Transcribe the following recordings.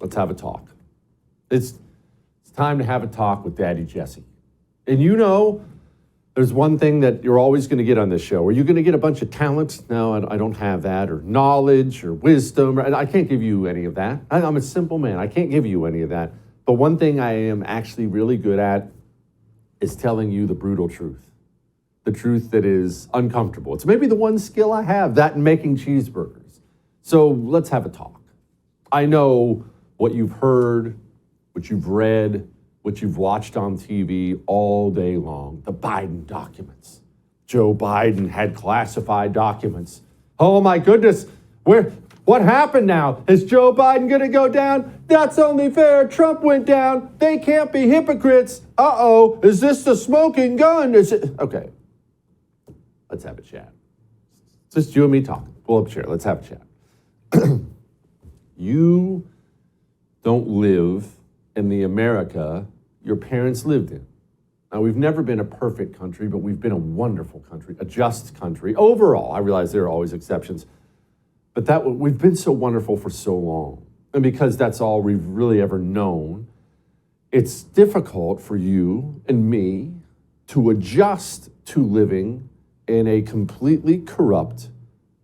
Let's have a talk. It's time to have a talk with Daddy Jesse. And you know, there's one thing that you're always going to get on this show. Are you going to get a bunch of talents? No, I don't have that. Or knowledge or wisdom. I can't give you any of that. I'm a simple man. I can't give you any of that. But one thing I am actually really good at is telling you the brutal truth. The truth that is uncomfortable. It's maybe the one skill I have, that and making cheeseburgers. So let's have a talk. I know what you've heard, what you've read, what you've watched on TV all day long, the Biden documents. Joe Biden had classified documents. Oh my goodness, what happened now? Is Joe Biden gonna go down? That's only fair, Trump went down. They can't be hypocrites. Uh-oh, is this the smoking gun? Okay, let's have a chat. It's just you and me talking. Pull up a chair, let's have a chat. You don't live in the America your parents lived in. Now, we've never been a perfect country, but we've been a wonderful country, a just country. Overall, I realize there are always exceptions, but we've been so wonderful for so long. And because that's all we've really ever known, it's difficult for you and me to adjust to living in a completely corrupt,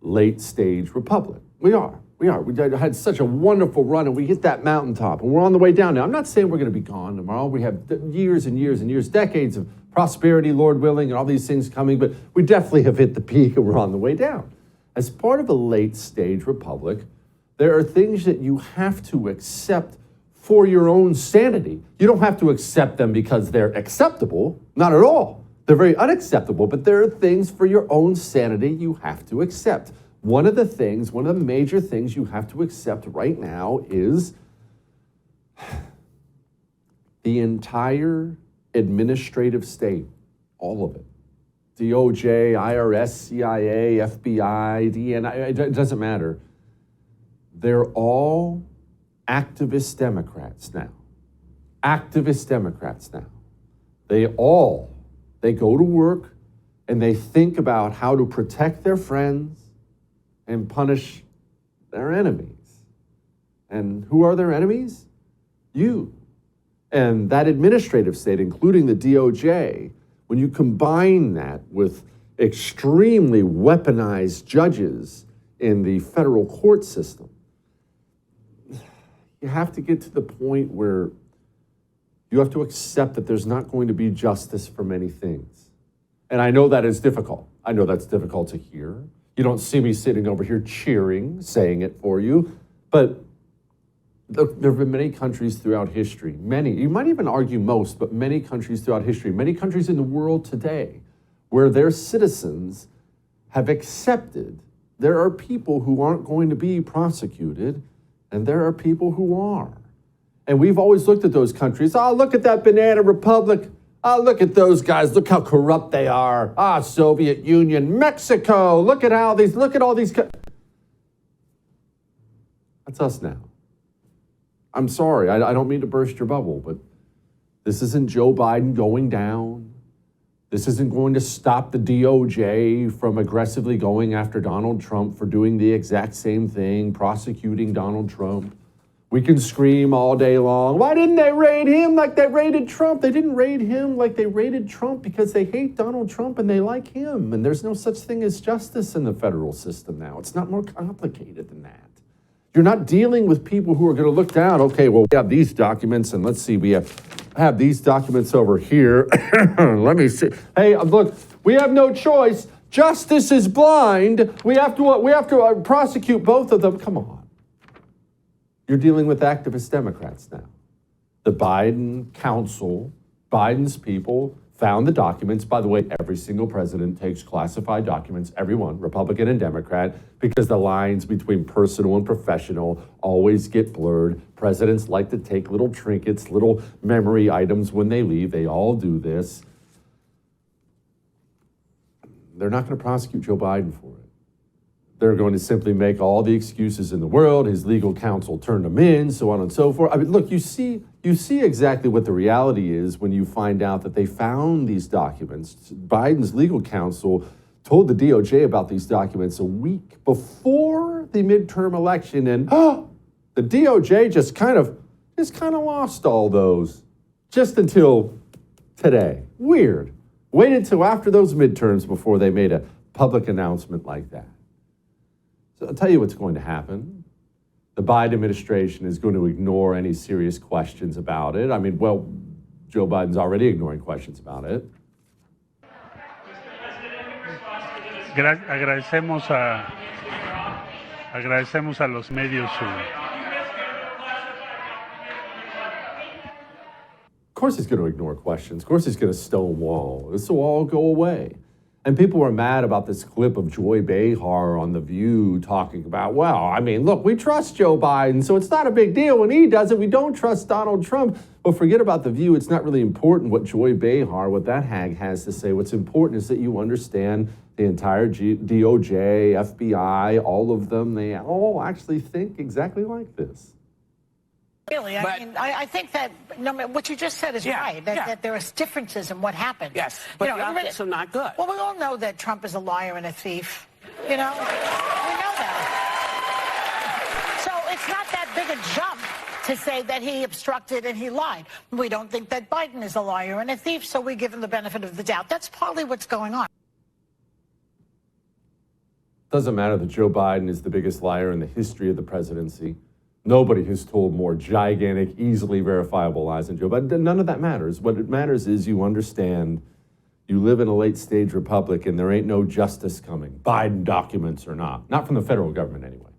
late-stage republic. We are. We had such a wonderful run, and we hit that mountaintop, and we're on the way down now. I'm not saying we're going to be gone tomorrow. We have years and years and years, decades of prosperity, Lord willing, and all these things coming, but we definitely have hit the peak, and we're on the way down. As part of a late-stage republic, there are things that you have to accept for your own sanity. You don't have to accept them because they're acceptable, not at all. They're very unacceptable, but there are things for your own sanity you have to accept. One of the major things you have to accept right now is the entire administrative state, all of it. DOJ, IRS, CIA, FBI, DNI, it doesn't matter. They're all activist Democrats now. Activist Democrats now. They go to work and they think about how to protect their friends and punish their enemies. And who are their enemies? You. And that administrative state, including the DOJ, when you combine that with extremely weaponized judges in the federal court system, you have to get to the point where you have to accept that there's not going to be justice for many things. And I know that is difficult. I know that's difficult to hear. You don't see me sitting over here cheering, saying it for you. But look, there have been many countries throughout history, many, you might even argue most, but many countries throughout history, many countries in the world today, where their citizens have accepted there are people who aren't going to be prosecuted, and there are people who are. And we've always looked at those countries. Oh, look at that banana republic. Oh, look at those guys. Look how corrupt they are. Ah, Soviet Union, Mexico. Look at all these. That's us now. I'm sorry. I don't mean to burst your bubble, but this isn't Joe Biden going down. This isn't going to stop the DOJ from aggressively going after Donald Trump for doing the exact same thing, prosecuting Donald Trump. We can scream all day long, why didn't they raid him like they raided Trump? They didn't raid him like they raided Trump because they hate Donald Trump and they like him. And there's no such thing as justice in the federal system now. It's not more complicated than that. You're not dealing with people who are going to look down, okay, well, we have these documents, and let's see, we have these documents over here. Let me see. Hey, look, we have no choice. Justice is blind. We have to prosecute both of them. Come on. You're dealing with activist Democrats now. The Biden council, Biden's people, found the documents. By the way, every single president takes classified documents, everyone, Republican and Democrat, because the lines between personal and professional always get blurred. Presidents like to take little trinkets, little memory items when they leave. They all do this. They're not going to prosecute Joe Biden for it. They're going to simply make all the excuses in the world. His legal counsel turned him in, so on and so forth. I mean, look, you see exactly what the reality is when you find out that they found these documents. Biden's legal counsel told the DOJ about these documents a week before the midterm election, and The DOJ just kind of lost all those just until today. Weird. Waited till after those midterms before they made a public announcement like that. So I'll tell you what's going to happen. The Biden administration is going to ignore any serious questions about it. I mean, well, Joe Biden's already ignoring questions about it. Agradecemos a los medios su... Of course he's going to ignore questions. Of course he's going to stonewall. This will all go away. And people were mad about this clip of Joy Behar on The View talking about, well, I mean, look, we trust Joe Biden, so it's not a big deal when he does it. We don't trust Donald Trump. Well, forget about The View. It's not really important what Joy Behar, what that hag has to say. What's important is that you understand the entire DOJ, FBI, all of them, they all actually think exactly like this. Really, I think that what you just said is right, that there are differences in what happened. Yes, but the optics are not good. Well, we all know that Trump is a liar and a thief. You know? We know that. So it's not that big a jump to say that he obstructed and he lied. We don't think that Biden is a liar and a thief, so we give him the benefit of the doubt. That's partly what's going on. Doesn't matter that Joe Biden is the biggest liar in the history of the presidency. Nobody has told more gigantic, easily verifiable lies than Joe Biden. None of that matters. What it matters is you understand you live in a late-stage republic and there ain't no justice coming, Biden documents or not. Not from the federal government anyway.